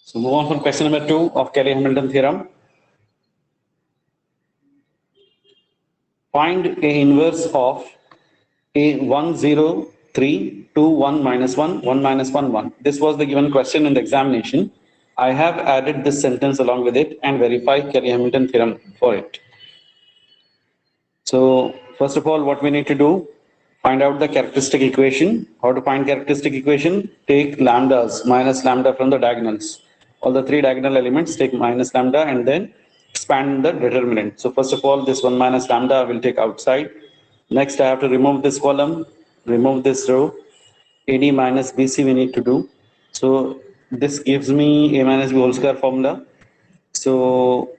So move on from question number 2 of Kelly-Hamilton theorem. Find a inverse of a 1 0 3 2 1 minus 1 1 minus 1 1. This was the given question in the examination. I have added this sentence along with it and verify Kelly-Hamilton theorem for it. So first of all, what we need to do, find out the characteristic equation. How to find characteristic equation? Take lambdas, minus lambda from the diagonals. All the three diagonal elements, take minus lambda and then expand the determinant. So first of all, this 1 minus lambda I will take outside. Next, I have to remove this column, remove this row. AD minus BC we need to do. So this gives me A minus B whole square formula. So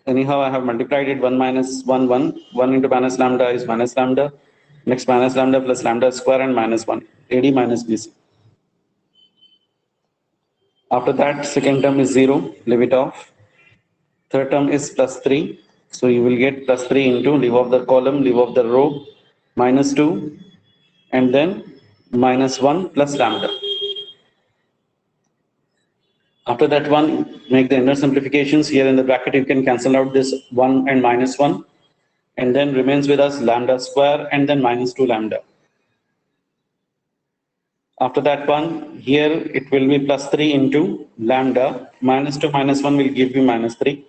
anyhow, I have multiplied it 1 minus 1, 1. 1 into minus lambda is minus lambda. Next, minus lambda plus lambda square and minus 1. AD minus BC. After that, second term is 0. Leave it off. Third term is plus 3. So you will get plus 3 into leave off the column, leave off the row, minus 2. And then minus 1 plus lambda. After that one, make the inner simplifications. Here in the bracket, you can cancel out this 1 and minus 1. And then remains with us lambda square and then minus 2 lambda. After that one, here it will be plus 3 into lambda. Minus 2 minus 1 will give you minus 3.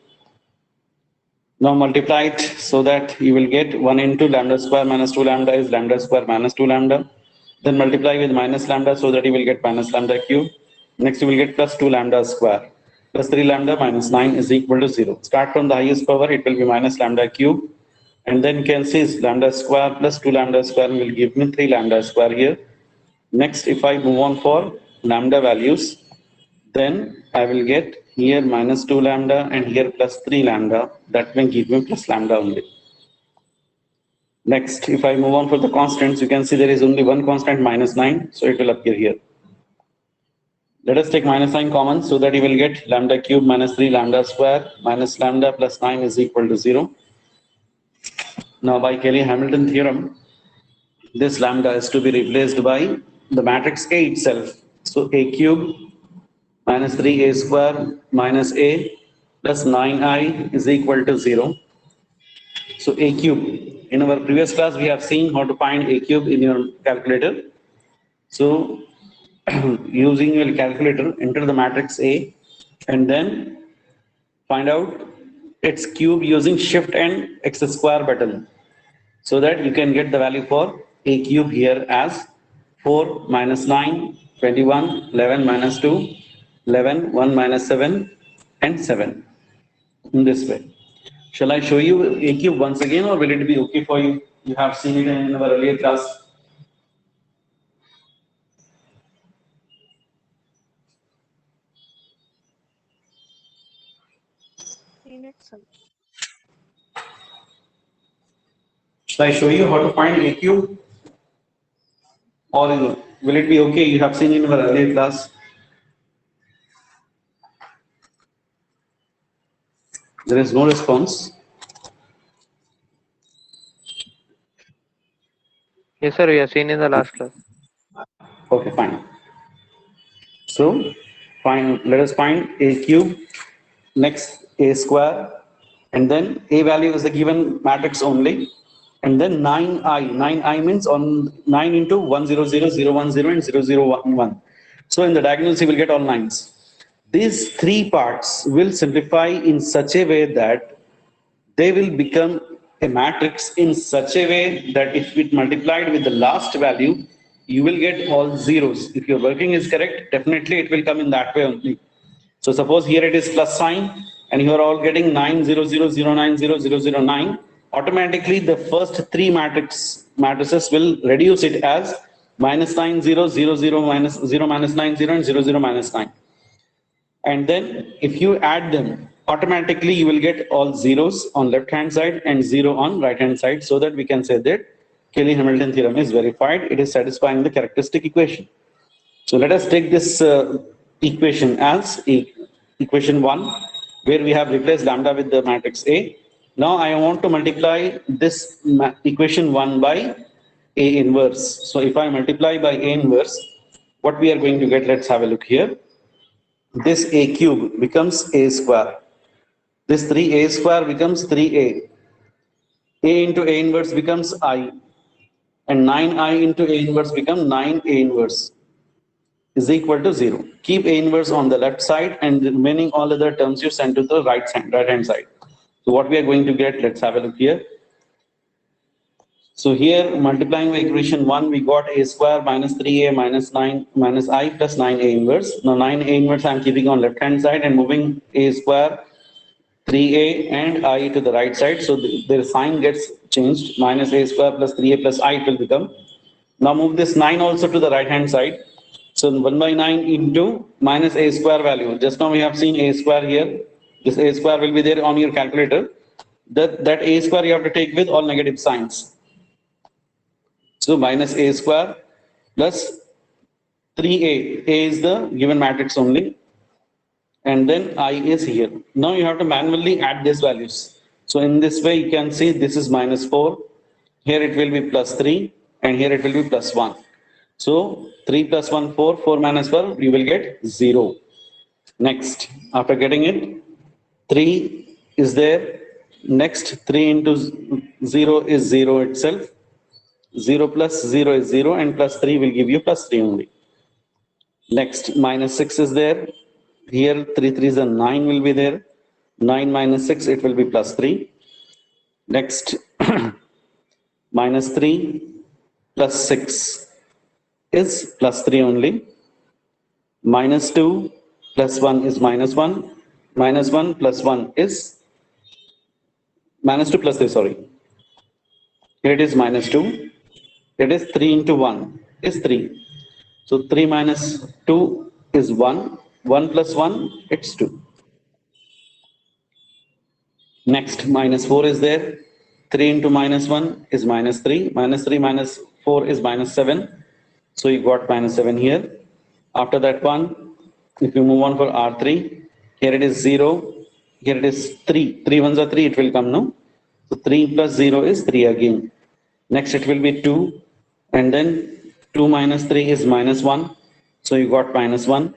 Now multiply it so that you will get 1 into lambda square minus 2 lambda is lambda square minus 2 lambda. Then multiply with minus lambda so that you will get minus lambda cube. Next you will get plus 2 lambda square. Plus 3 lambda minus 9 is equal to 0. Start from the highest power, it will be minus lambda cube. And then you can see lambda square plus 2 lambda square will give me 3 lambda square here. Next, if I move on for lambda values, then I will get here minus 2 lambda and here plus 3 lambda. That will give me plus lambda only. Next, if I move on for the constants, you can see there is only one constant minus 9. So it will appear here. Let us take minus 9 common so that you will get lambda cube minus 3 lambda square minus lambda plus 9 is equal to 0. Now by Kelly-Hamilton theorem, this lambda is to be replaced by the matrix A itself. So A cube minus 3A square minus A plus 9I is equal to 0. So A cube. In our previous class, we have seen how to find A cube in your calculator. So using your calculator, enter the matrix A and then find out its cube using shift and x square button so that you can get the value for A cube here as 4 minus 9, 21, 11 minus 2, 11, 1 minus 7 and 7 in this way. Shall I show you A cube once again or will it be okay for you? You have seen it in our earlier class. Shall I show you how to find A cube? Or will it be okay? You have seen in our earlier class. There is no response. Yes, sir, we have seen in the last class. Okay, fine. So, let us find A cube, next A square, and then A value is the given matrix only, and then 9I. 9I means on 9 into 1 0 0 0 1 0 and 0 0 1 1. So in the diagonals you will get all 9s. These three parts will simplify in such a way that they will become a matrix in such a way that if it multiplied with the last value, you will get all zeros. If your working is correct, definitely it will come in that way only. So suppose here it is plus sign and you are all getting 9 0 0 0 9 0 0 0 9. Automatically the first three matrices will reduce it as minus 9 0 0 0 minus 0 minus 9 0 and 0 0 minus 9. And then if you add them, automatically you will get all zeros on left hand side and 0 on right hand side, so that we can say that Kelly-Hamilton theorem is verified. It is satisfying the characteristic equation. So let us take this equation as equation 1, where we have replaced lambda with the matrix A. Now I want to multiply this equation 1 by A inverse. So if I multiply by A inverse, what we are going to get, let's have a look here. this a cube becomes a square. This 3a square becomes 3a. A into a inverse becomes I. And 9i into a inverse becomes 9a inverse is equal to 0. Keep a inverse on the left side and the remaining all other terms you send to the right hand side. So what we are going to get, let's have a look here. So here multiplying by equation 1, we got a square minus 3a minus 9 minus I plus 9a inverse. Now 9a inverse I am keeping on left hand side and moving a square 3a and I to the right side. So their sign gets changed. Minus a square plus 3a plus I it will become. Now move this 9 also to the right hand side. So 1 by 9 into minus a square value. Just now we have seen a square here. This a square will be there on your calculator. That a square you have to take with all negative signs. So minus a square plus 3a. A is the given matrix only. And then I is here. Now you have to manually add these values. So in this way you can see this is minus 4. Here it will be plus 3. And here it will be plus 1. So 3 plus 1, 4. 4 minus 4, you will get 0. Next, after getting it, 3 is there. Next, 3 into 0 is 0 itself. 0 plus 0 is 0 and plus 3 will give you plus 3 only. Next, minus 6 is there. Here 3 3 is a 9 will be there. 9 minus 6, it will be plus 3. Next, minus 3 plus 6 is plus 3 only. Minus 2 plus 1 is minus 1. Minus 1 plus 1 is minus 2 plus 3, sorry. Here it is minus 2. It is 3 into 1 is 3. So 3 minus 2 is 1. 1 plus 1, it's 2. Next, minus 4 is there. 3 into minus 1 is minus 3. Minus 3 minus 4 is minus 7. So you got minus 7 here. After that one, if you move on for R3, here it is 0. Here it is 3. 3 ones are 3, it will come now. So 3 plus 0 is 3 again. Next, it will be 2. And then 2 minus 3 is minus 1. So you got minus 1.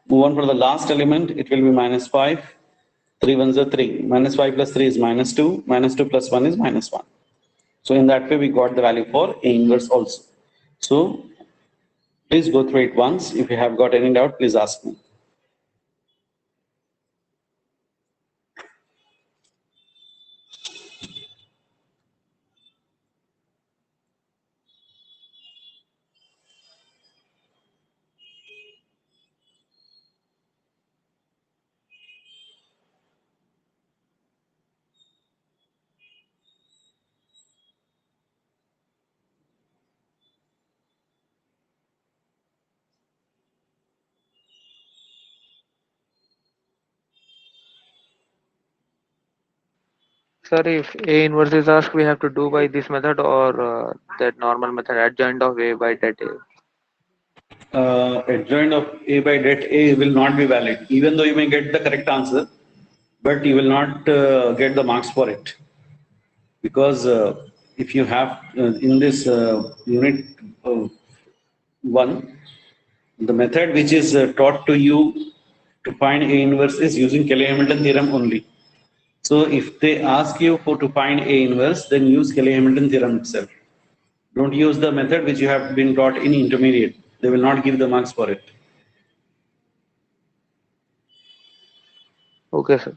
Move on for the last element, it will be minus 5. 3 ones are 3. Minus 5 plus 3 is minus 2. Minus 2 plus 1 is minus 1. So in that way, we got the value for A inverse also. So please go through it once. If you have got any doubt, please ask me. Sir, if A inverse is asked, we have to do by this method or that normal method, adjoint of A by that A. Adjoint of A by det A will not be valid, even though you may get the correct answer, but you will not get the marks for it. Because if you have in this unit 1, the method which is taught to you to find A inverse is using Cayley-Hamilton theorem only. So if they ask you to find A inverse, then use Cayley-Hamilton theorem itself. Don't use the method which you have been taught in intermediate. They will not give the marks for it. Okay, sir.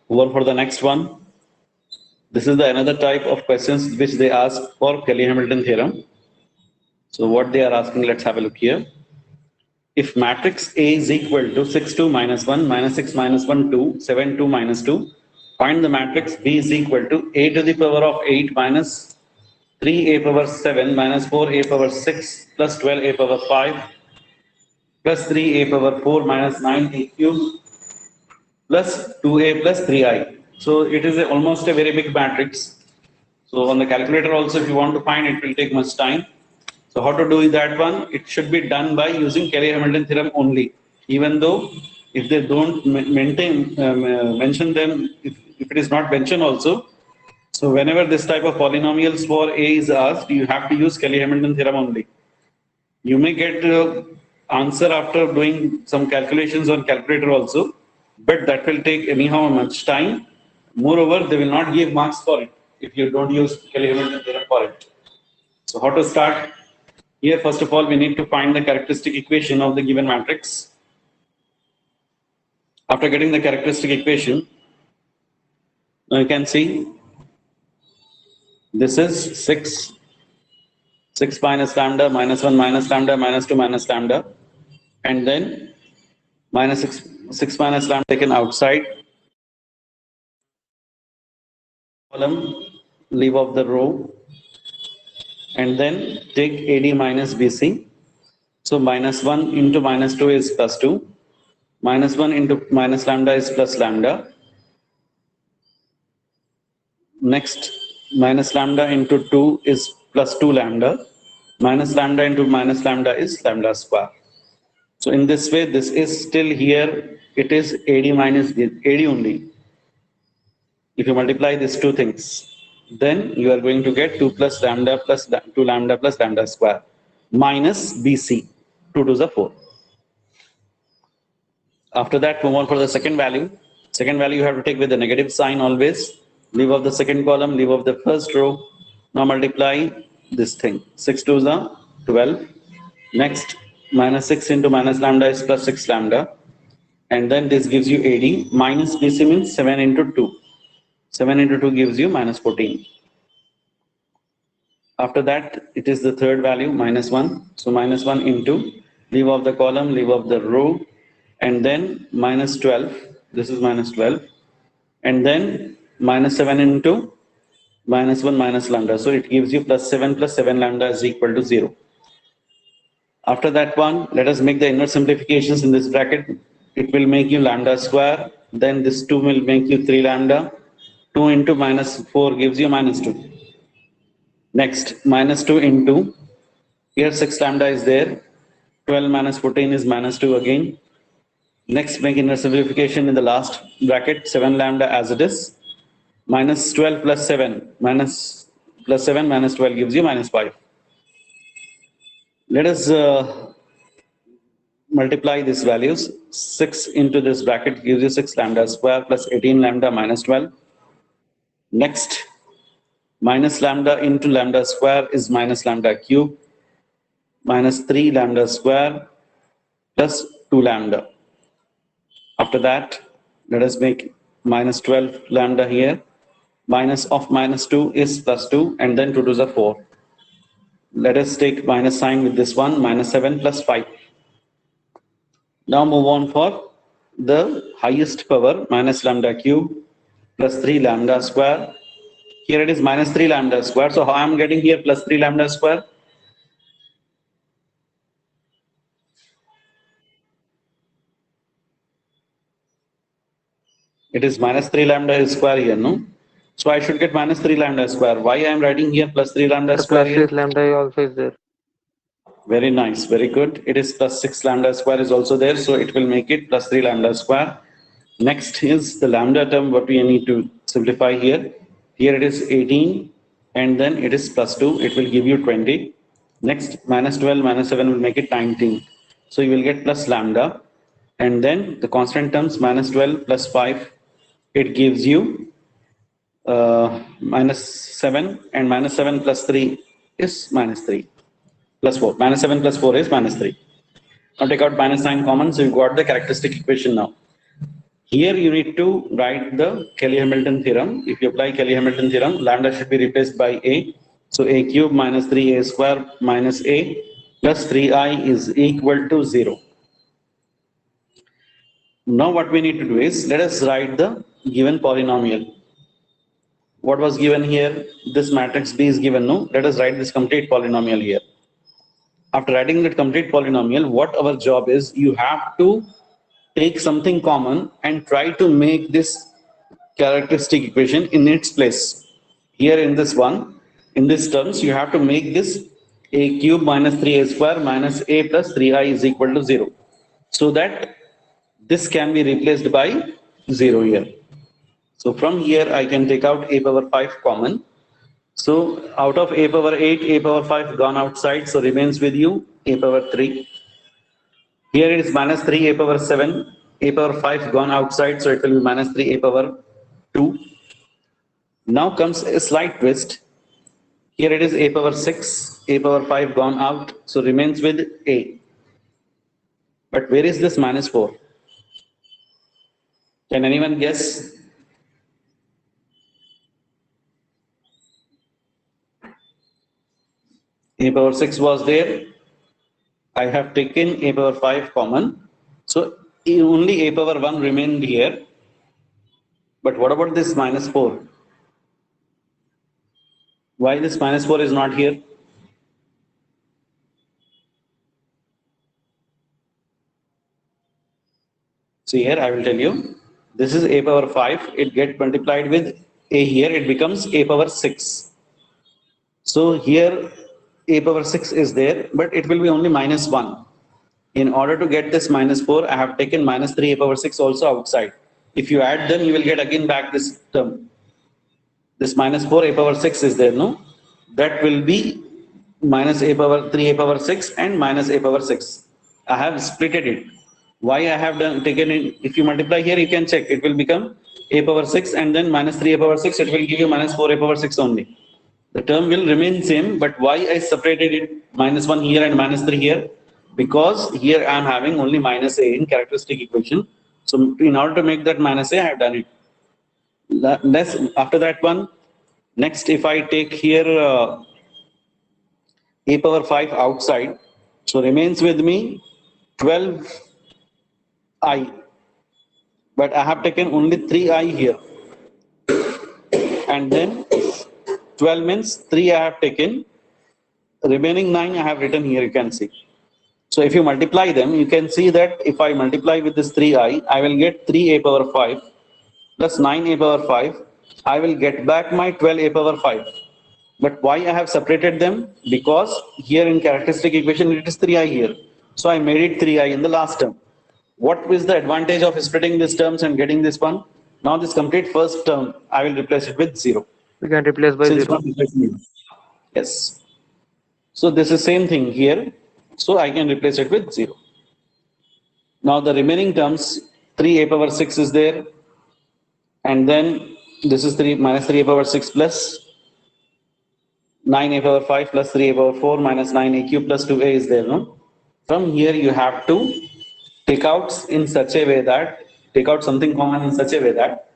Over for the next one. This is the another type of questions which they ask for Cayley-Hamilton theorem. So what they are asking, let's have a look here. If matrix A is equal to 6, 2, minus 1, minus 6, minus 1, 2, 7, 2, minus 2, find the matrix B is equal to A to the power of 8 minus 3A power 7 minus 4A power 6 plus 12A power 5 plus 3A power 4 minus 9A cubed plus 2A plus 3I. So it is almost a very big matrix. So on the calculator also, if you want to find it, will take much time. So how to do that one? It should be done by using Cayley-Hamilton theorem only. Even though if they don't mention them if it is not mentioned also. So whenever this type of polynomials for A is asked, you have to use Cayley-Hamilton theorem only. You may get answer after doing some calculations on calculator also, but that will take anyhow much time. Moreover, they will not give marks for it if you don't use Cayley-Hamilton theorem for it. So how to start? Here, first of all, we need to find the characteristic equation of the given matrix. After getting the characteristic equation, now you can see this is 6 minus lambda, minus 1 minus lambda, minus 2 minus lambda, and then minus 6 minus lambda taken outside column, leave off the row, and then take AD minus BC. So minus 1 into minus 2 is plus 2. Minus 1 into minus lambda is plus lambda. Next, minus lambda into 2 is plus 2 lambda. Minus lambda into minus lambda is lambda square. So in this way, this is still here. It is AD minus AD only. If you multiply these two things, then you are going to get 2 plus lambda plus 2 lambda plus lambda square minus BC. 2 to the 4. After that, move on for the second value. Second value you have to take with the negative sign always. Leave off the second column, leave off the first row. Now multiply this thing. 6 to the 12. Next, minus 6 into minus lambda is plus 6 lambda. And then this gives you AD. Minus BC means 7 into 2. 7 into 2 gives you minus 14. After that, it is the third value, minus 1. So minus 1 into, leave off the column, leave off the row. And then minus 12. This is minus 12. And then minus 7 into minus 1 minus lambda. So it gives you plus 7 lambda is equal to 0. After that one, let us make the inverse simplifications in this bracket. It will make you lambda square. Then this 2 will make you 3 lambda. 2 into minus 4 gives you minus 2. Next, minus 2 into, here 6 lambda is there. 12 minus 14 is minus 2 again. Next, make inverse simplification in the last bracket, 7 lambda as it is. Minus 12 plus 7, plus 7 minus 12 gives you minus 5. Let us multiply these values. 6 into this bracket gives you 6 lambda square plus 18 lambda minus 12. Next, minus lambda into lambda square is minus lambda cube. Minus 3 lambda square plus 2 lambda. After that, let us make minus 12 lambda here. Minus of minus 2 is plus 2 and then 2 to the 4. Let us take minus sign with this one, minus 7 plus 5. Now move on for the highest power, minus lambda cube plus 3 lambda square. Here it is minus 3 lambda square. So how I am getting here plus 3 lambda square? It is minus 3 lambda square here, no? So I should get minus 3 lambda square. Why I am writing here plus 3 lambda square? Plus 6 lambda also is there. Very nice, very good. It is plus 6 lambda square is also there, so it will make it plus 3 lambda square. Next is the lambda term, what we need to simplify here. Here it is 18, and then it is plus 2, it will give you 20. Next, minus 12, minus 7 will make it 19. So you will get plus lambda, and then the constant terms, minus 12 plus 5, it gives you minus 7, and minus 7 plus 3 is minus 3. Plus 4. Minus 7 plus 4 is minus 3. Now take out minus sign common, so you got the characteristic equation now. Here you need to write the Cayley-Hamilton theorem. If you apply Cayley-Hamilton theorem, lambda should be replaced by a. So a cube minus 3a square minus a plus 3i is equal to 0. Now what we need to do is, let us write the given polynomial. What was given here? This matrix B is given, no? Let us write this complete polynomial here. After writing that complete polynomial, what our job is, you have to take something common and try to make this characteristic equation in its place. Here in this one, in this terms, you have to make this a cube minus 3a square minus a plus 3i is equal to 0. So that this can be replaced by 0 here. So from here, I can take out a power 5 common. So out of a power 8, a power 5 gone outside, so remains with you a power 3. Here it is minus 3 a power 7, a power 5 gone outside, so it will be minus 3 a power 2. Now comes a slight twist. Here it is a power 6, a power 5 gone out, so remains with a. But where is this minus 4? Can anyone guess? A power 6 was there. I have taken a power 5 common. So only a power 1 remained here. But what about this minus 4? Why this minus 4 is not here? So here I will tell you, this is a power 5, it gets multiplied with a here, it becomes a power 6. So here a power 6 is there, but it will be only minus 1. In order to get this minus 4, I have taken minus 3 a power 6 also outside. If you add them, you will get again back this term. This minus 4 a power 6 is there, no? That will be minus a power 3 a power 6 and minus a power 6. I have splitted it. Why I have done taken it? If you multiply here, you can check. It will become a power 6 and then minus 3 a power 6. It will give you minus 4 a power 6 only. The term will remain same, but why I separated it minus 1 here and minus 3 here? Because here I am having only minus a in characteristic equation. So in order to make that minus a, I have done it. Less after that one. Next, if I take here a power 5 outside, so remains with me 12i, but I have taken only 3i here, and then 12 means 3 I have taken, remaining 9 I have written here, you can see. So if you multiply them, you can see that if I multiply with this 3i, I will get 3a power 5 plus 9a power 5. I will get back my 12a power 5. But why I have separated them? Because here in characteristic equation it is 3i here. So I made it 3i in the last term. What is the advantage of splitting these terms and getting this one? Now this complete first term, I will replace it with 0. We can replace by Since 0. one replacing it. Yes. So this is same thing here. So I can replace it with 0. Now the remaining terms, 3a power 6 is there. And then this is 3 minus 3a power 6 plus 9a power 5 plus 3a power 4 minus 9a cube plus 2a is there, no? From here you have to take out in such a way that, take out something common in such a way that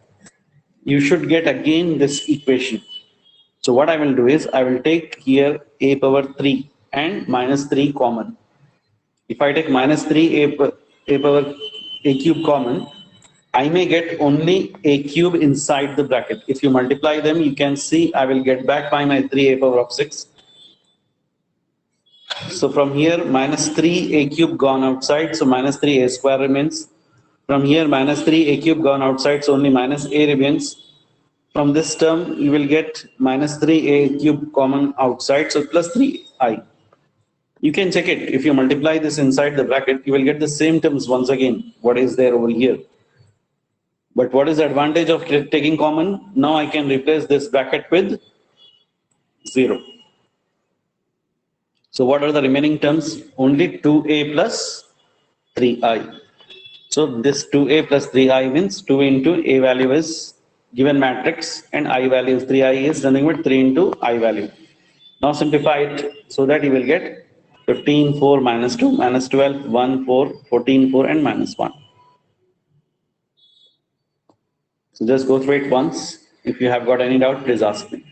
you should get again this equation. So what I will do is, I will take here a power 3 and minus 3 common. If I take minus 3 a power a cube common, I may get only a cube inside the bracket. If you multiply them, you can see I will get back by my 3 a power of 6. So from here, minus 3 a cube gone outside, so minus 3 a square remains. From here, minus 3 a cube gone outside, so only minus a remains. From this term, you will get minus 3 a cube common outside, so plus 3i. You can check it. If you multiply this inside the bracket, you will get the same terms once again, what is there over here. But what is the advantage of taking common? Now I can replace this bracket with 0. So what are the remaining terms? Only 2a plus 3i. So this 2a plus 3i means 2 into a value is given matrix and I value is 3i is nothing but 3 into I value. Now simplify it so that you will get 15, 4 minus 2 minus 12, 1, 4, 14, 4 and minus 1. So just go through it once. If you have got any doubt, please ask me.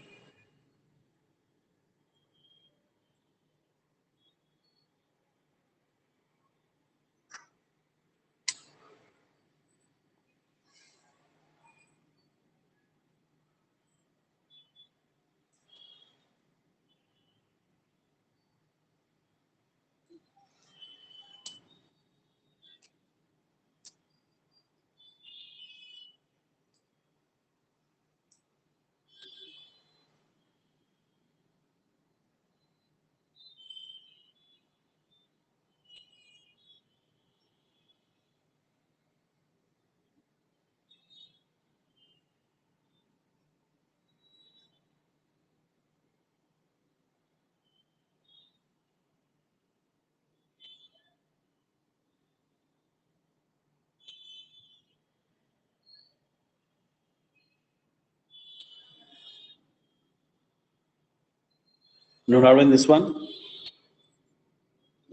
No doubt in this one?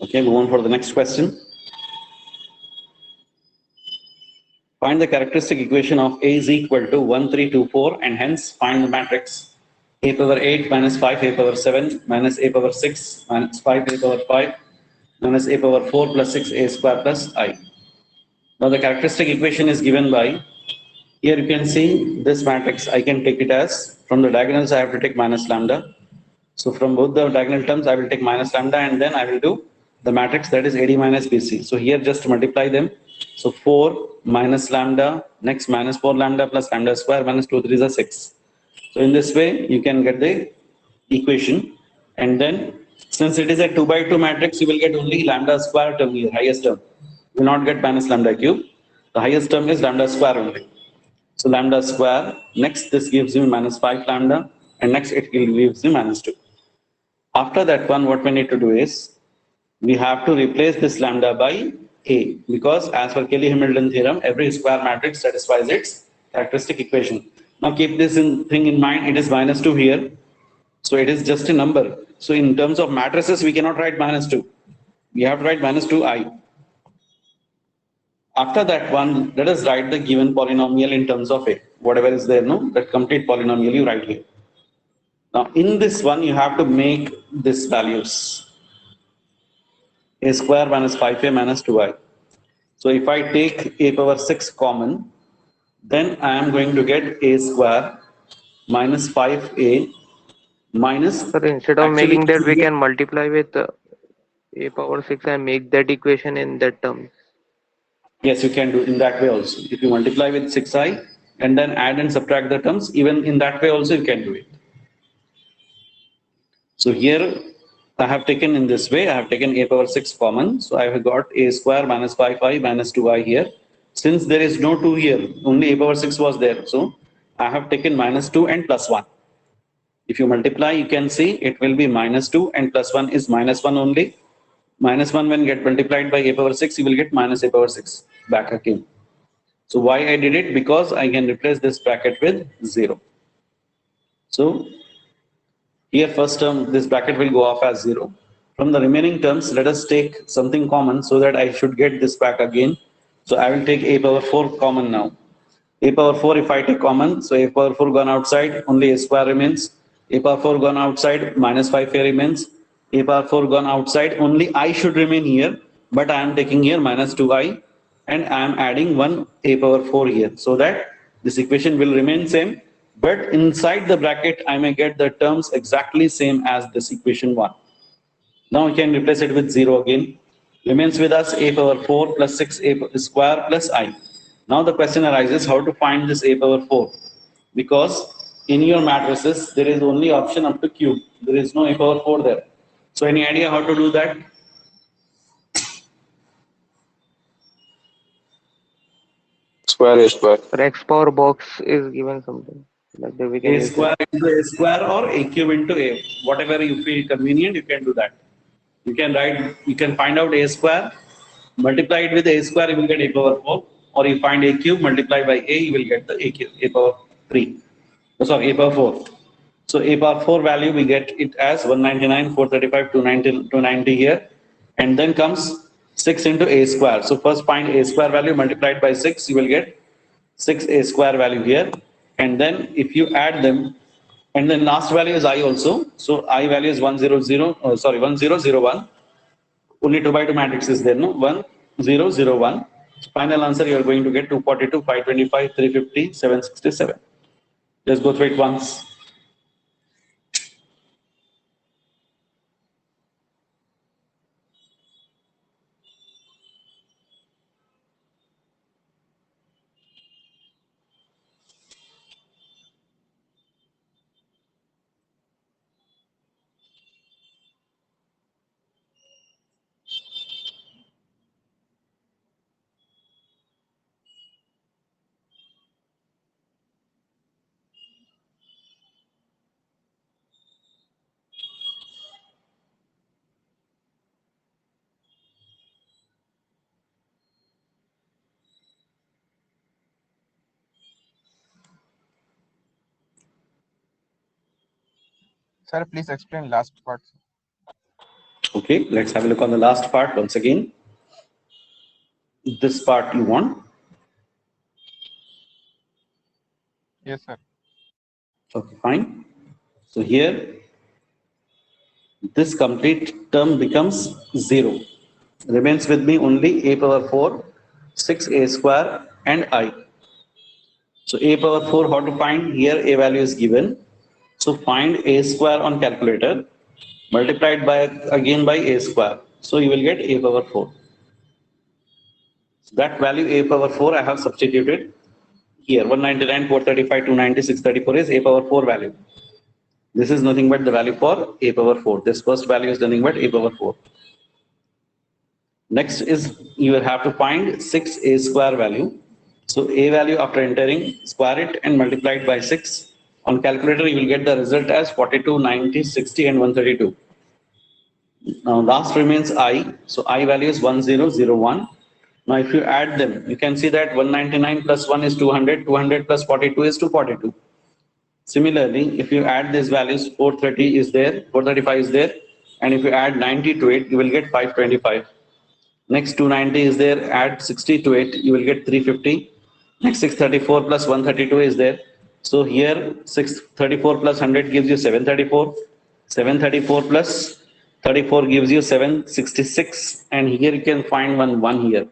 Okay, move on for the next question. Find the characteristic equation of A is equal to 1, 3, 2, 4, and hence find the matrix A power 8 minus 5 A power 7 minus A power 6 minus 5 A power 5 minus A power 4 plus 6 A square plus I. Now the characteristic equation is given by, here you can see this matrix, I can take it as, from the diagonals I have to take minus lambda. So from both the diagonal terms, I will take minus lambda and then I will do the matrix that is AD minus BC. So here just multiply them. So 4 minus lambda, next minus 4 lambda plus lambda square minus 2 3 is 6. So in this way, you can get the equation. And then since it is a 2 by 2 matrix, you will get only lambda square term here, highest term. You will not get minus lambda cube. The highest term is lambda square only. So lambda square, next this gives you minus 5 lambda, and next it gives you minus 2. After that one, what we need to do is, we have to replace this lambda by A, because as per Cayley-Hamilton theorem, every square matrix satisfies its characteristic equation. Now keep this thing in mind, it is minus 2 here, so it is just a number. So in terms of matrices, we cannot write minus 2. We have to write minus 2i. After that one, let us write the given polynomial in terms of A. Whatever is there, no, that complete polynomial you write here. Now in this one, you have to make this values. A square minus 5a minus 2i. So if I take a power 6 common, then I am going to get a square minus 5a minus, Sir, instead of actually, making that, we can multiply with a power 6 and make that equation in that term. yes, you can do in that way also. If you multiply with 6i and then add and subtract the terms, even in that way also you can do it. So here I have taken in this way, I have taken a power 6 common. So I have got a square minus 5i minus 2i here. Since there is no 2 here, only a power 6 was there. So I have taken minus 2 and plus 1. If you multiply, you can see it will be minus 2 and plus 1 is minus 1 only. Minus 1 when get multiplied by a power 6, you will get minus a power 6 back again. So why I did it? Because I can replace this bracket with 0. So here first term, this bracket will go off as 0. From the remaining terms, let us take something common so that I should get this back again. So I will take a power 4 common now. A power 4 if I take common, so a power 4 gone outside, only a square remains. A power 4 gone outside, minus 5 here remains. A power 4 gone outside, only I should remain here, but I am taking here minus 2i and I am adding 1 a power 4 here, so that this equation will remain same, but inside the bracket I may get the terms exactly same as this equation 1. Now we can replace it with 0 again. Remains with us a power 4 plus 6a square plus I. Now the question arises how to find this a power 4. Because in your matrices, there is only option up to cube. There is no a power 4 there. So any idea how to do that? Square is square. For X power box is given something like that, we can A use that. square into a square or a cube into a. Whatever you feel convenient, you can do that. You can find out a square, multiply it with a square, you will get a power 4. Or you find a cube, multiply by a, you will get the a cube, a power 3. Oh, sorry, a power 4. So a power 4 value, we get it as 199, 435, 290 here. And then comes 6 into a square. So first find a square value multiplied by 6, you will get 6a square value here. And then if you add them, and then last value is I also. So I value is 1001. Only 2 by 2 matrix is there, no? 1001. Final answer you are going to get 242, 525, 350, 767. Just go through it once. Sir, please explain last part. Okay, let's have a look on the last part once again. This part you want. Yes, sir. Okay, fine. So here, this complete term becomes 0. Remains with me only a power 4, 6a square and I. So a power 4, how to find? Here a value is given. So find a square on calculator, multiplied by again by a square. So you will get a power 4. So that value a power 4 I have substituted here. 199, 435, 290, 634 is a power 4 value. This is nothing but the value for a power 4. This first value is nothing but a power 4. Next is you will have to find 6a square value. So a value after entering, square it and multiply it by 6. On calculator, you will get the result as 42, 90, 60 and 132. Now last remains I. So I value is 1001. Now if you add them, you can see that 199 plus 1 is 200, 200 plus 42 is 242. Similarly, if you add these values, 430 is there, 435 is there, and if you add 90 to it, you will get 525. Next 290 is there, add 60 to it, you will get 350. Next 634 plus 132 is there. So here 634 plus 100 gives you 734. 734 plus 34 gives you 766. And here you can find one here.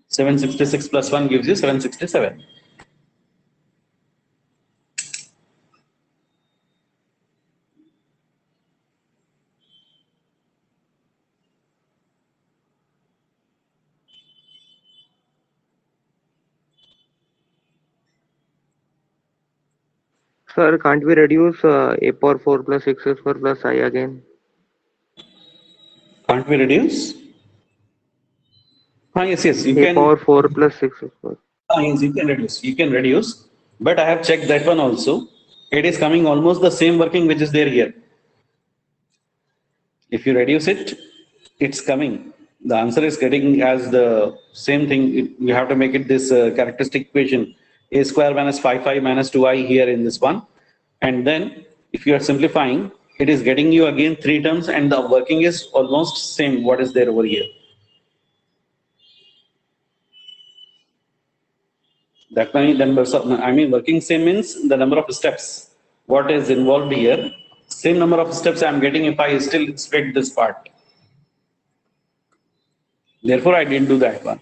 766 plus 1 gives you 767. Sir, can't we reduce a power 4 plus 6 square plus I again? Can't we reduce? Yes, you A can. power 4 plus 6 square. Yes, you can reduce. You can reduce. But I have checked that one also. It is coming almost the same working which is there here. If you reduce it, it's coming. The answer is getting as the same thing. You have to make it this characteristic equation. A square minus 5 minus 2i here in this one. And then if you are simplifying, it is getting you again 3 terms and the working is almost same what is there over here. That means working same means the number of steps. What is involved here? Same number of steps I am getting if I still split this part. Therefore, I didn't do that one.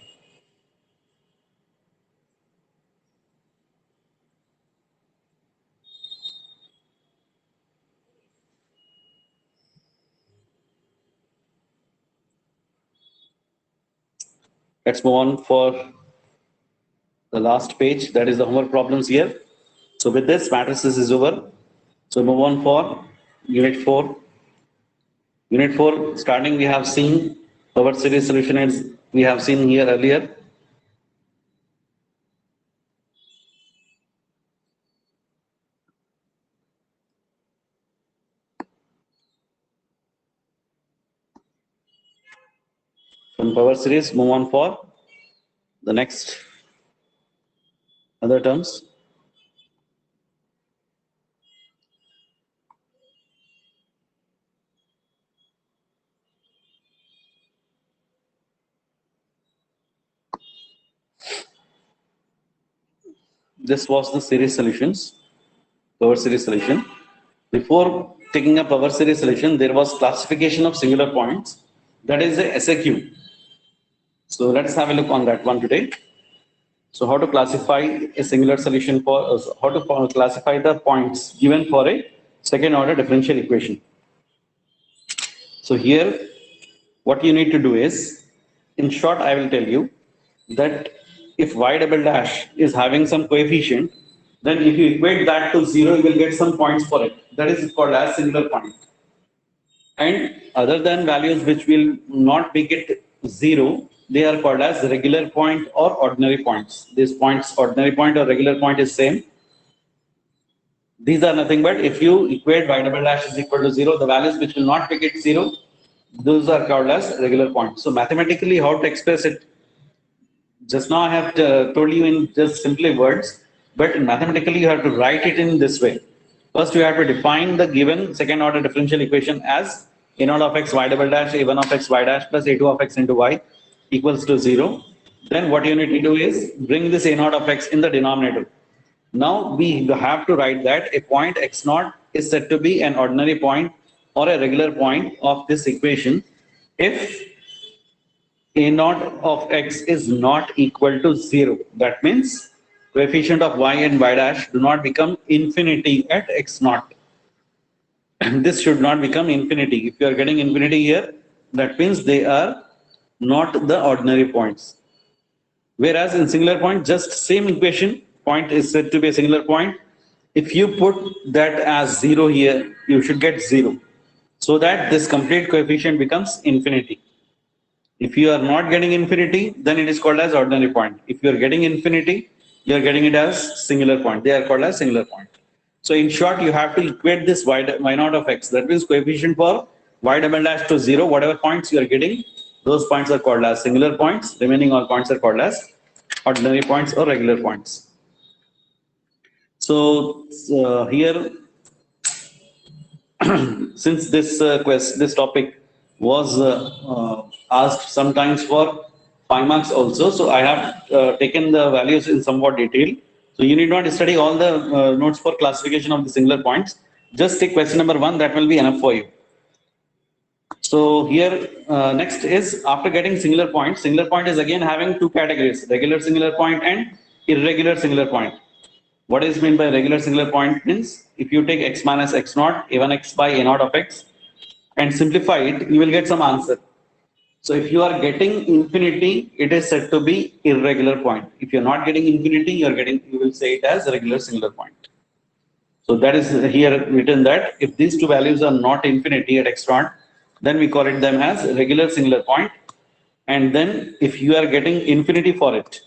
Let's move on for the last page. That is the homework problems here. So with this, matrices is over. So move on for unit 4. Unit 4, starting we have seen power series solution as we have seen here earlier. From power series, move on for the next other terms. This was the series solutions, power series solution. Before taking a power series solution, there was classification of singular points. That is the SAQ. So let's have a look on that one today. So how to classify a singular solution for, how to classify the points given for a second order differential equation. So here, what you need to do is, in short, I will tell you that if y double dash is having some coefficient, then if you equate that to 0, you will get some points for it. That is called as singular point. And other than values which will not make it 0, they are called as regular point or ordinary points. These points, ordinary point or regular point is same. These are nothing but if you equate y double dash is equal to 0, the values which will not make it 0, those are called as regular points. So mathematically, how to express it? Just now I have told you in just simply words, but mathematically you have to write it in this way. First, you have to define the given second order differential equation as a naught of x y double dash a1 of x y dash plus a2 of x into y equals to 0. Then what you need to do is bring this a naught of x in the denominator. Now we have to write that a point x naught is said to be an ordinary point or a regular point of this equation if a naught of x is not equal to 0. That means coefficient of y and y dash do not become infinity at x naught. This should not become infinity. If you are getting infinity here, that means they are not the ordinary points. Whereas in singular point, just same equation, point is said to be a singular point. If you put that as 0 here, you should get 0. So that this complete coefficient becomes infinity. If you are not getting infinity, then it is called as ordinary point. If you are getting infinity, you are getting it as singular point. They are called as singular point. So in short, you have to equate this y naught of x. That means coefficient for y double dash to 0. Whatever points you are getting, those points are called as singular points. Remaining all points are called as ordinary points or regular points. So here, since this topic was asked sometimes for 5 marks also, so I have taken the values in somewhat detail. So you need not study all the notes for classification of the singular points. Just take question number 1, that will be enough for you. So here next is after getting singular point is again having 2 categories, regular singular point and irregular singular point. What is meant by regular singular point means if you take x minus x naught a1x by a naught of x and simplify it, you will get some answer. So if you are getting infinity, it is said to be irregular point. If you're not getting infinity, you will say it as regular singular point. So that is here written that if these two values are not infinity at x naught, then we call it them as regular singular point. And then if you are getting infinity for it,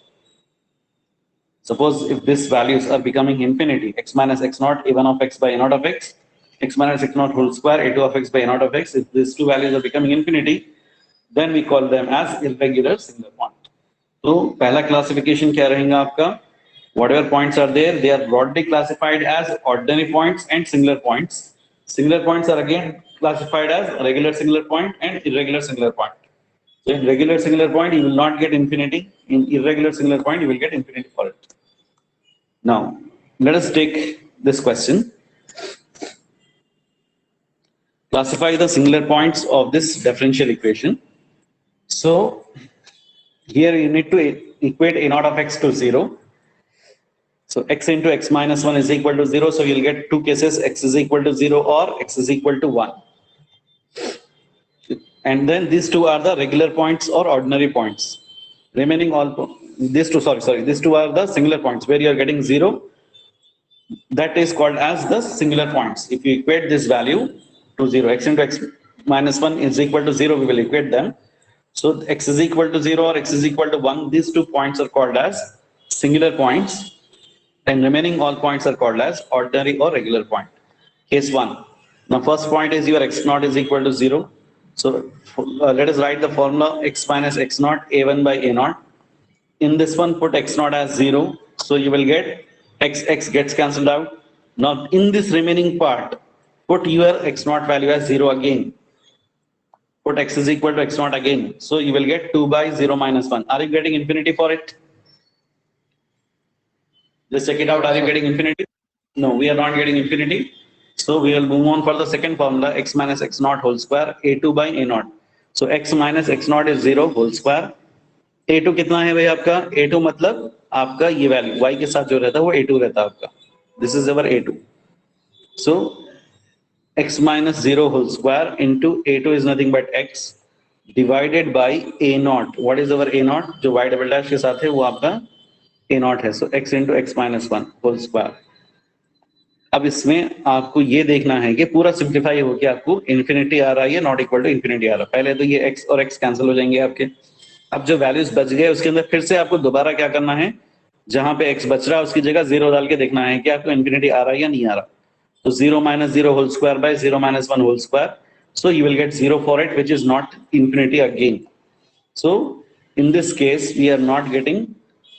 suppose if these values are becoming infinity, x minus x naught a1 of x by a naught of x, x minus x naught whole square a2 of x by a naught of x, if these two values are becoming infinity, then we call them as irregular singular point. So पहला classification क्या रहेगा आपका? Whatever points are there, they are broadly classified as ordinary points and singular points. Singular points are again classified as regular singular point and irregular singular point. So in regular singular point, you will not get infinity. In irregular singular point, you will get infinity for it. Now, let us take this question. Classify the singular points of this differential equation. So here you need to equate a naught of x to 0. So x into x minus 1 is equal to 0. So you'll get 2 cases, x is equal to 0 or x is equal to 1. And then these two are the regular points or ordinary points. Remaining all, these two are the singular points where you are getting 0. That is called as the singular points. If you equate this value to 0, x into x minus 1 is equal to 0, we will equate them. So x is equal to 0 or x is equal to 1, these 2 points are called as singular points. And remaining all points are called as ordinary or regular point. Case 1. Now first point is your x naught is equal to 0. So let us write the formula x minus x naught a1 by a naught. In this one, put x naught as 0. So you will get x gets cancelled out. Now in this remaining part, put your x naught value as 0 again. Put x is equal to x naught again. So you will get 2 by 0 minus 1. Are you getting infinity for it? Just check it out. Are you getting infinity? No, we are not getting infinity. So we will move on for the second formula, x minus x naught whole square a2 by a naught. So x minus x naught is 0 whole square. a2 कितना है भाई आपका? a2 मतलब आपका ये value y के साथ जो रहता है वो a2 रहता है आपका. This is our a2. So x minus 0 whole square into a2 is nothing but x divided by a naught. What is our a naught? जो y double dash के साथ है वो आपका a naught है. So x into x minus 1 whole square. अब इसमें आपको ये देखना है कि पूरा सिंप्लीफाई हो के आपको इन्फिनिटी आ रहा है या नॉट इक्वल टू इन्फिनिटी आ रहा है. पहले तो ये x और x कैंसिल हो जाएंगे आपके. अब जो वैल्यूज बच गए उसके अंदर फिर से आपको दोबारा क्या करना है, जहां पे x बच रहा है उसकी जगह 0 डाल के देखना है कि आपको इन्फिनिटी आ रहा है या नहीं आ रहा. तो 0 minus 0 whole square by 0 minus 1 whole square. So you will get 0 for it, which is not infinity again. So in this case, we are not getting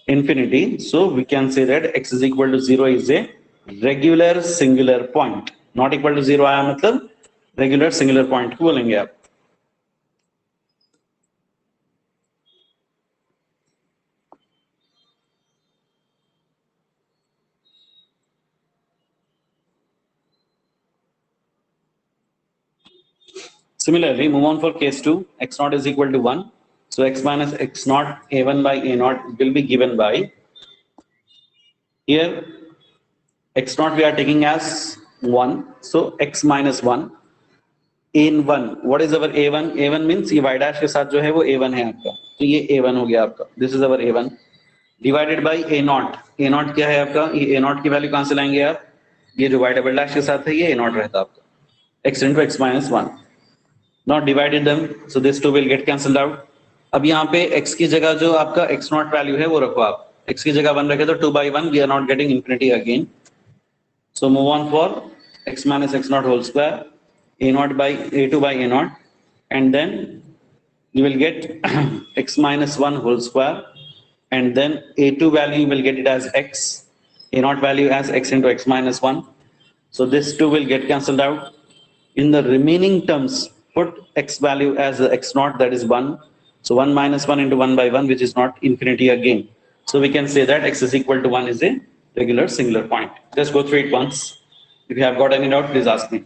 infinity. So we can say that x is equal to 0 is a regular singular point, not equal to 0 आया मतलब regular singular point को बोलेंगे आप। Similarly, move on for case 2, x naught is equal to 1. So x minus x naught a1 by a naught will be given by, here x naught we are taking as 1, so x minus 1 in 1. What is our a1? a1 means ये y dash के साथ जो है वो a1 है आपका, तो ये a1 हो गया आपका, this is our a1 divided by a naught. a naught क्या है आपका, ये a naught की वैल्यू कहां से लाएंगे आप, ये जो y डबल डैश के साथ है ये a naught रहता आपका, x into x minus 1. Now divided them, so this 2 will get cancelled out. अब यहाँ पे x की जगह जो आपका x naught वैल्यू है वो रखो आप, x की जगह 1 रखे तो 2 by 1 we are not getting infinity again. So move on for x minus x naught whole square, a naught by a2 by a naught, and then you will get x minus 1 whole square, and then a2 value you will get it as x, a naught value as x into x minus 1. So this 2 will get cancelled out. In the remaining terms, put x value as x naught, that is 1. So 1 minus 1 into 1 by 1, which is not infinity again. So we can say that x is equal to 1 is a regular singular point. Just go through it once. If you have got any doubt, please ask me.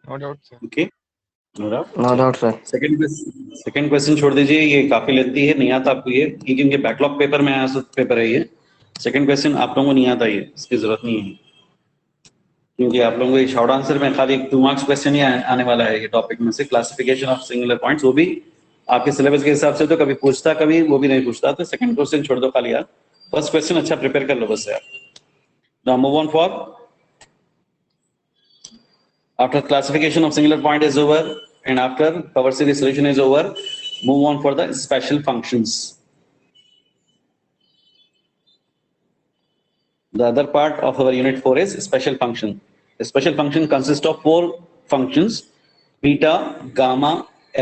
No doubt, sir. Okay. No doubt. No doubt, sir. Second question छोड़ दीजिए, ये काफी lengthy है, नहीं आता आपको ये क्योंकि बैकलॉग पेपर में आया पेपर है ये। सेकंड क्वेश्चन आप लोगों को नहीं आता, ये इसकी जरूरत नहीं है क्योंकि आप लोगों को ये शॉर्ट आंसर में खाली 2 मार्क्स क्वेश्चन ही आने वाला है ये टॉपिक में से, क्लासिफिकेशन ऑफ सिंगुलर पॉइंट्स, वो भी आपके सिलेबस के हिसाब से तो कभी पूछता कभी वो भी नहीं पूछता, तो सेकंड क्वेश्चन छोड़ दो खाली यार, फर्स्ट क्वेश्चन अच्छा प्रिपेयर कर लो बस यार। Now move on for, after classification of singular point is over and after power series solution is over, move on for the special functions. The other part of our unit 4 is special function. A special function consists of 4 functions: beta, gamma,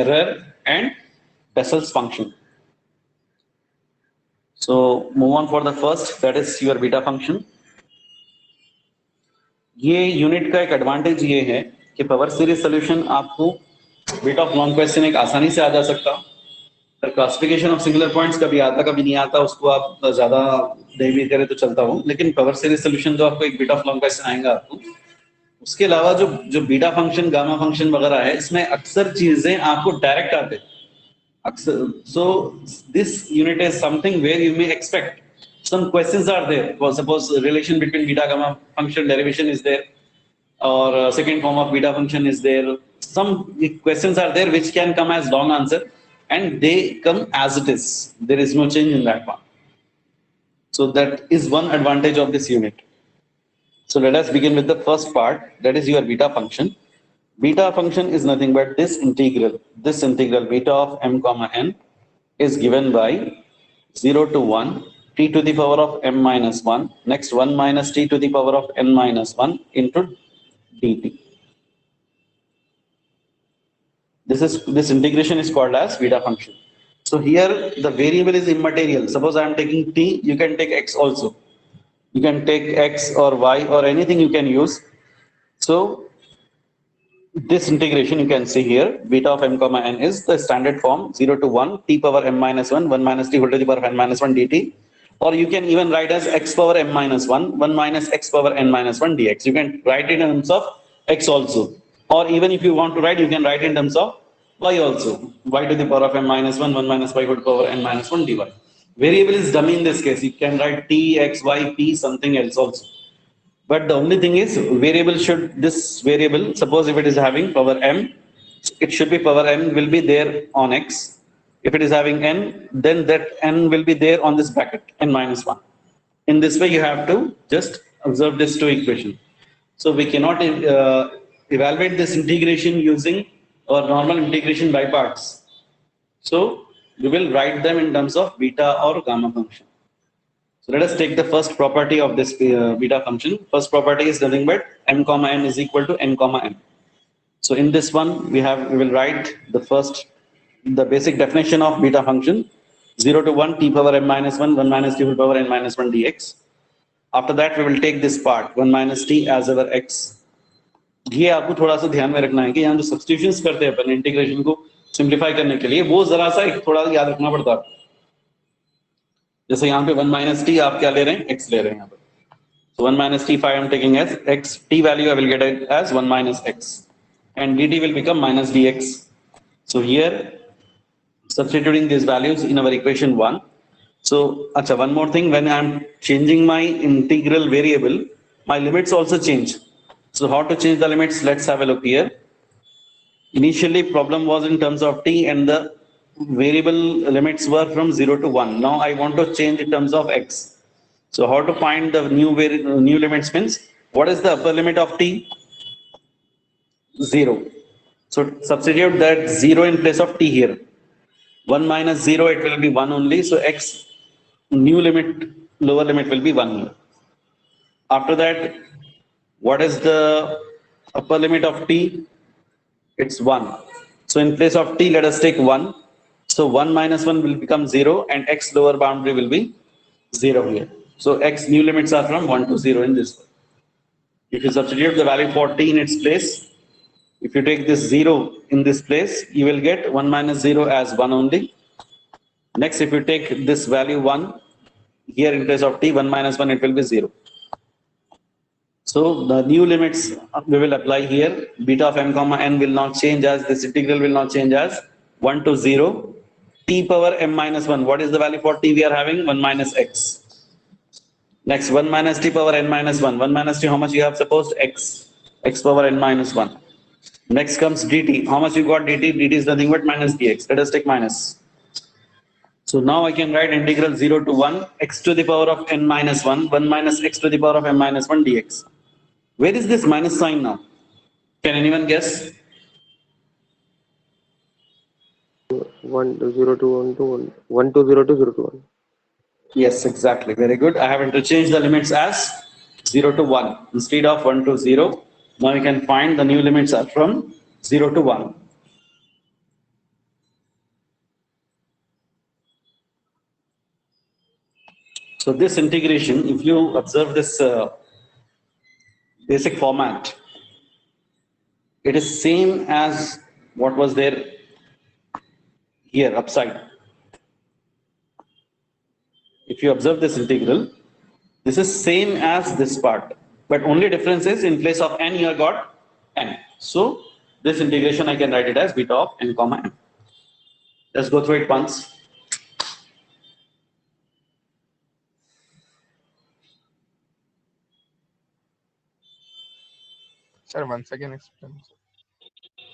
error and Bessel's function. So move on for the first, that is your beta function. ये unit का एक advantage ये है कि power series solution आपको bit of long question एक आसानी से आ जा सकता, क्लासिफिकेशन ऑफ सिंगुलर पॉइंट्स कभी आता कभी नहीं आता, उसको आप ज्यादा नहीं भी करें तो चलता हो, लेकिन पावर सीरीज सॉल्यूशन जो आपको एक बिट ऑफ लॉन्ग क्वेश्चन आएगा आपको, उसके अलावा जो बीटा फंक्शन गामा फंक्शन वगैरह है इसमें अक्सर चीजें आपको डायरेक्ट आते अक्सर। So this unit is something where you may expect some questions are there. Suppose relation between beta gamma function derivation is there, or second form of beta function is there. Some questions are there which can come as long answer, and they come as it is. There is no change in that one. So that is one advantage of this unit. So let us begin with the first part, that is your beta function. Beta function is nothing but this integral. This integral beta of m comma n is given by 0 to 1 t to the power of m minus 1, next 1 minus t to the power of n minus 1 into dt. This integration is called as beta function. So here the variable is immaterial. Suppose I am taking t, you can take x also. You can take x or y or anything you can use. So this integration you can see here, beta of m comma n is the standard form 0 to 1 t power m minus 1, 1 minus t whole to the power of n minus 1 dt. Or you can even write as x power m minus 1, 1 minus x power n minus 1 dx. You can write it in terms of x also. Or even if you want to write, you can write in terms of y also, y to the power of m minus 1, 1 minus y to the power n minus 1 dy. Variable is dummy in this case. You can write t, x, y, p, something else also. But the only thing is variable should, this variable, suppose if it is having power m, it should be power m will be there on x. If it is having n, then that n will be there on this bracket, n minus 1. In this way, you have to just observe these two equations. So we cannot evaluate this integration using our normal integration by parts. So we will write them in terms of beta or gamma function. So let us take the first property of this beta function. First property is nothing but m comma n is equal to n comma m. So in this one, we will write the basic definition of beta function, 0 to 1 t power m minus 1, 1 minus t power n minus 1 dx. After that, we will take this part 1 minus t as our x. ये आपको थोड़ा सा ध्यान में रखना है कि यहाँ जो सब्स्टिट्यूशंस करते हैं अपन इंटीग्रेशन को सिंप्लीफाई करने के लिए, वो जरा सा एक थोड़ा याद रखना पड़ता है. जैसे यहाँ पे 1 minus t आप क्या ले रहे हैं, x ले रहे हैं यहाँ पे. So 1 minus t, if I am taking as x, t value I will get it as 1 minus x, and dt will become minus dx. So here, substituting these values in our equation 1. So, acha, one more thing, when I am changing my integral variable, my limits also change. So how to change the limits? Let's have a look here. Initially, problem was in terms of t and the variable limits were from 0 to 1. Now I want to change in terms of x. So how to find the new limits means, what is the upper limit of t? 0. So substitute that 0 in place of t here. 1 minus 0, it will be 1 only. So x new limit, lower limit will be 1 here. After that, what is the upper limit of t? It's 1. So in place of t, let us take 1. So 1 minus 1 will become 0 and x lower boundary will be 0 here. So x new limits are from 1 to 0 in this way. If you substitute the value for t in its place, if you take this 0 in this place, you will get 1 minus 0 as 1 only. Next, if you take this value 1, here in place of t, 1 minus 1, it will be 0. So the new limits we will apply here. Beta of m comma n will not change as, this integral will not change as 1 to 0. T power m minus 1, what is the value for t we are having? 1 minus x. Next, 1 minus t power n minus 1. 1 minus t, how much you have supposed? X. X power n minus 1. Next comes dt. How much you got dt? Dt is nothing but minus dx. Let us take minus. So now I can write integral 0 to 1 x to the power of n minus 1, 1 minus x to the power of m minus 1 dx. Where is this minus sign now? Can anyone guess? 1 to 0 to 1 to 1. 1 to 0 to 0 to 1. Yes, exactly. Very good. I have interchanged the limits as 0 to 1 instead of 1 to 0. Now you can find the new limits are from 0 to 1. So this integration, if you observe this basic format, it is same as what was there here upside. If you observe this integral, this is same as this part, but only difference is in place of n you have got n. So this integration I can write it as beta of n comma m. Let's go through it once. Sir, once again explain.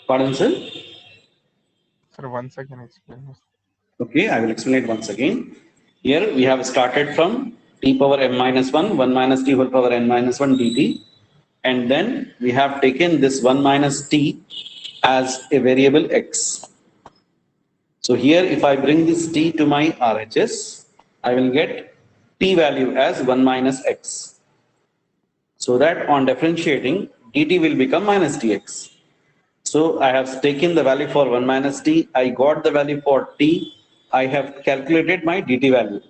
Pardon, sir? Sir, once again explain. Okay, I will explain it once again. Here we have started from t power m minus 1, 1 minus t whole power n minus 1 dt. And then we have taken this 1 minus t as a variable x. So here if I bring this t to my RHS, I will get t value as 1 minus x. So that on differentiating, dt will become minus dx. So I have taken the value for 1 minus t, I got the value for t, I have calculated my dt value.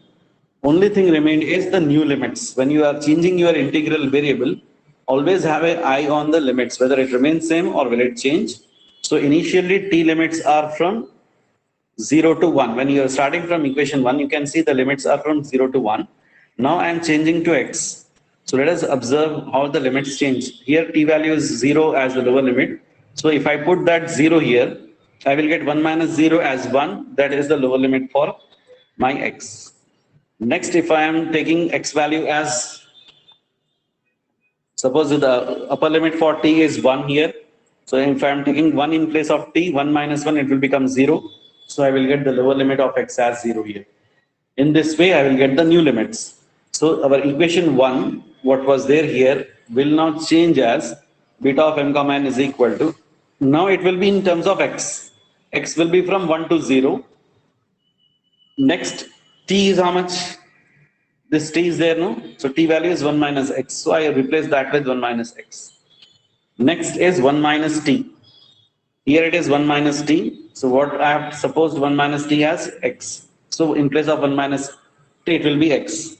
Only thing remained is the new limits. When you are changing your integral variable, always have an eye on the limits, whether it remains same or will it change. So initially t limits are from 0 to 1. When you are starting from equation 1, you can see the limits are from 0 to 1. Now I am changing to x. So let us observe how the limits change. Here t value is 0 as the lower limit. So if I put that 0 here, I will get 1 minus 0 as 1. That is the lower limit for my x. Next, if I am taking x value as, suppose the upper limit for t is 1 here. So if I am taking 1 in place of t, 1 minus 1, it will become 0. So I will get the lower limit of x as 0 here. In this way, I will get the new limits. So our equation 1, what was there here, will not change as beta of m comma n is equal to, now it will be in terms of x. X will be from 1 to 0. Next, t is how much? This t is there, no? So t value is 1 minus x. So I replace that with 1 minus x. Next is 1 minus t. Here it is 1 minus t. So what I have supposed 1 minus t as x. So in place of 1 minus t, it will be x.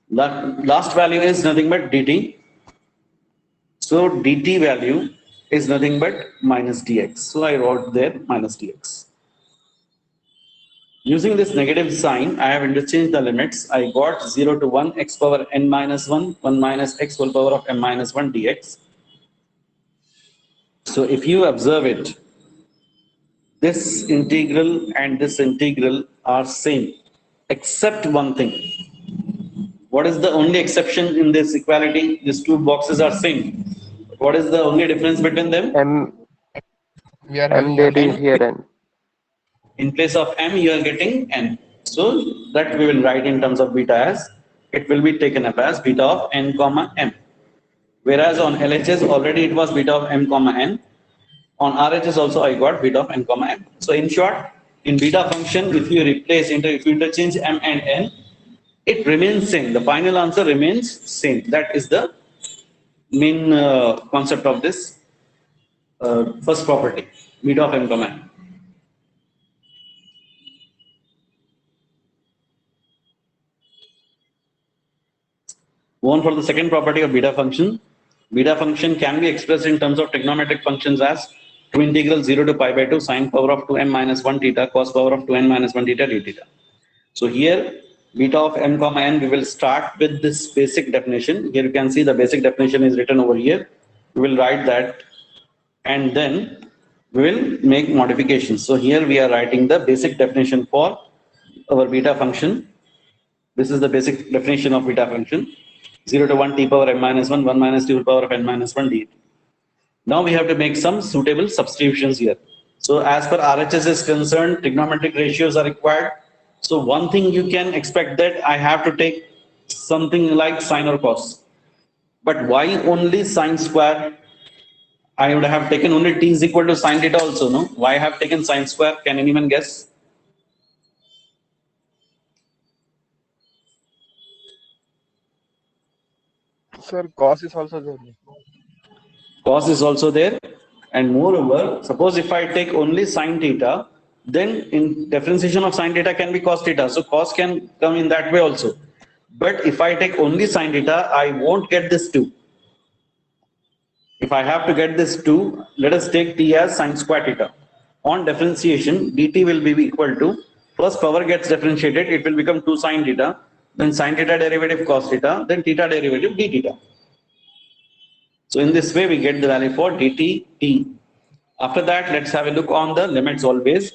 The last value is nothing but dt. So dt value is nothing but minus dx. So I wrote there minus dx. Using this negative sign, I have interchanged the limits. I got 0 to 1 x power n minus 1, 1 minus x whole power of m minus 1 dx. So if you observe it, this integral and this integral are same, except one thing. What is the only exception in this equality? These two boxes are same. What is the only difference between them? M We are M having there n. is here n. In place of m, you are getting n. So that we will write in terms of beta as, it will be taken up as beta of n comma m. Whereas on LHS already it was beta of m comma n. On RHS also I got beta of n comma m. So in short, in beta function, if you replace, if you interchange m and n, it remains same. The final answer remains same. That is the main concept of this first property, beta of m comma n. Move on for the second property of beta function. Beta function can be expressed in terms of trigonometric functions as 2 integral 0 to pi by 2 sine power of 2m minus 1 theta cos power of 2n minus 1 theta d theta. So here beta of m comma n, we will start with this basic definition. Here you can see the basic definition is written over here. We will write that and then we will make modifications. So here we are writing the basic definition for our beta function. This is the basic definition of beta function. 0 to 1 t power m minus 1, 1 minus t to the power of n minus 1 dt. Now we have to make some suitable substitutions here. So as per RHS is concerned, trigonometric ratios are required. So one thing you can expect that I have to take something like sine or cos. But why only sine square? I would have taken only t is equal to sine theta also, no? Why I have taken sine square? Can anyone guess? Sir, cos is also there. Cos is also there, and moreover, suppose if I take only sine theta, then in differentiation of sine theta can be cos theta, so cos can come in that way also. But if I take only sine theta, I won't get this 2. If I have to get this 2, let us take t as sine square theta. On differentiation, dt will be equal to, first power gets differentiated, it will become 2 sine theta, then sine theta derivative cos theta, then theta derivative d theta. So in this way, we get the value for dt t. After that, let's have a look on the limits always.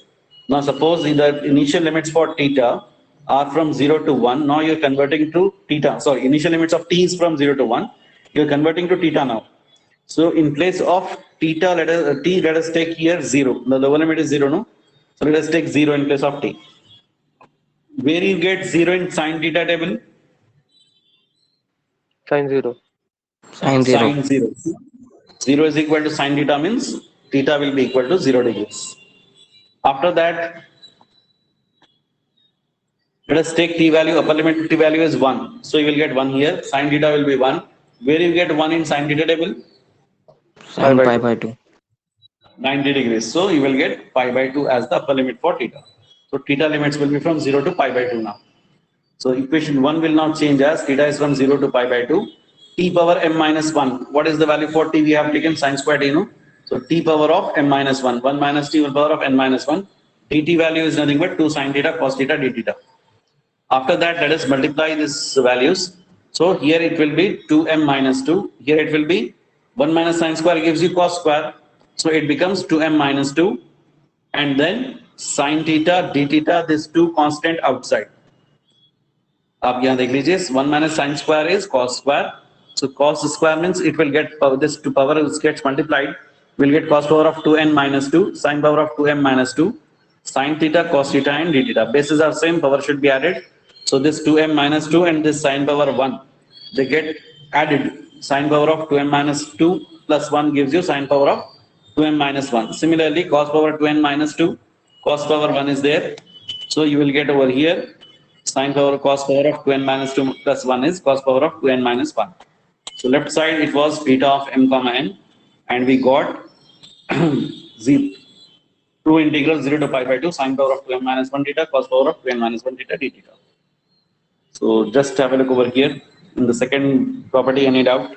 Now suppose the initial limits for theta are from 0 to 1. Now you're converting to theta. Sorry, initial limits of t is from 0 to 1. You're converting to theta now. So in place of theta, let us take here 0. The lower limit is 0, no? So let us take 0 in place of t. Where you get 0 in sine theta table? Sine 0. Sine 0. Sine 0. 0 is equal to sine theta means theta will be equal to 0 degrees. After that, let us take t value, upper limit t value is 1. So you will get 1 here, sine theta will be 1. Where you get 1 in sine theta table? Sine pi by 2. 90 degrees. So you will get pi by 2 as the upper limit for theta. So theta limits will be from 0 to pi by 2 now. So equation 1 will not change as theta is from 0 to pi by 2. T power m minus 1. What is the value for t? We have taken sine square t, no? So t power of m minus 1. 1 minus t whole power of n minus 1. dt value is nothing but 2 sine theta cos theta d theta. After that, let us multiply these values. So here it will be 2m minus 2. Here it will be 1 minus sine square gives you cos square. So it becomes 2m minus 2 and then sin theta, d theta, this two constant outside. आप यहाँ देख लीजिए 1 minus sin square is cos square. So cos square means it will get this to power gets multiplied. We'll get cos power of 2n minus 2, sin power of 2m minus 2, sin theta, cos theta and d theta. Bases are same, power should be added. So this 2m minus 2 and this sin power 1, they get added. Sin power of 2m minus 2 plus 1 gives you sin power of 2m minus 1. Similarly, cos power 2n minus 2, cos power 1 is there. So you will get over here sin power cos power of 2n minus 2 plus 1 is cos power of 2n minus 1. So left side it was beta of m comma n, and we got two integral 0 to pi by 2 sin power of 2m minus 1 theta cos power of 2n minus 1 theta d theta. So just have a look over here in the second property. Any doubt?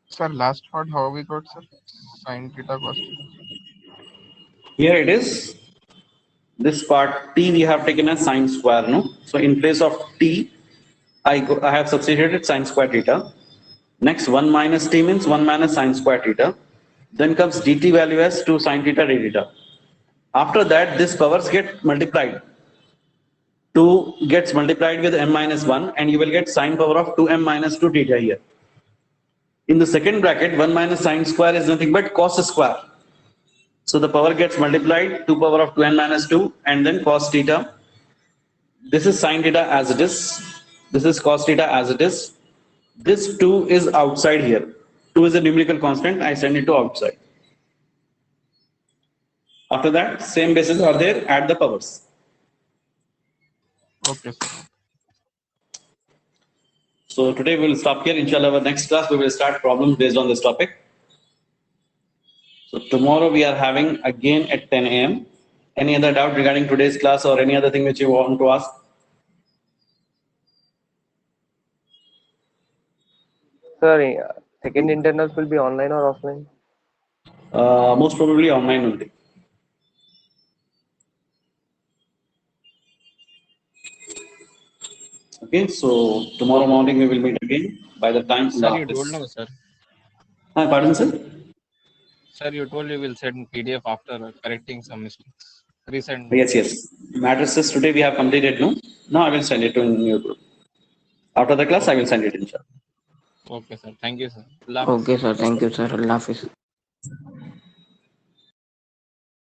Sir, last part, how we got, sir? Sin theta cos theta. Here it is. This part t we have taken as sin square, no? So in place of t, I have substituted sin square theta. Next 1 minus t means 1 minus sin square theta. Then comes dt value as 2 sin theta d theta. After that, this powers get multiplied. 2 gets multiplied with m minus 1 and you will get sin power of 2m minus 2 theta here. In the second bracket, 1 minus sin square is nothing but cos square. So the power gets multiplied, 2 power of 2n minus 2 and then cos theta. This is sin theta as it is. This is cos theta as it is. This 2 is outside here. 2 is a numerical constant. I send it to outside. After that, same bases are there. Add the powers. Okay, sir. So today we will stop here. Inshallah, our next class we will start problems based on this topic. So tomorrow we are having again at 10 a.m. Any other doubt regarding today's class or any other thing which you want to ask? Sorry, second internals will be online or offline? Most probably online only. Okay, so tomorrow morning we will meet again by the time in the Sir, you office. told no, sir. Pardon, sir? Sir, you told you will send PDF after correcting some mistakes. Resend. Yes, yes. Matrices today we have completed, no? Now I will send it to your group. After the class, I will send it inshallah. Okay, sir. Thank you, sir. Allah Okay, sir. Thank you, sir. Allah Hafiz.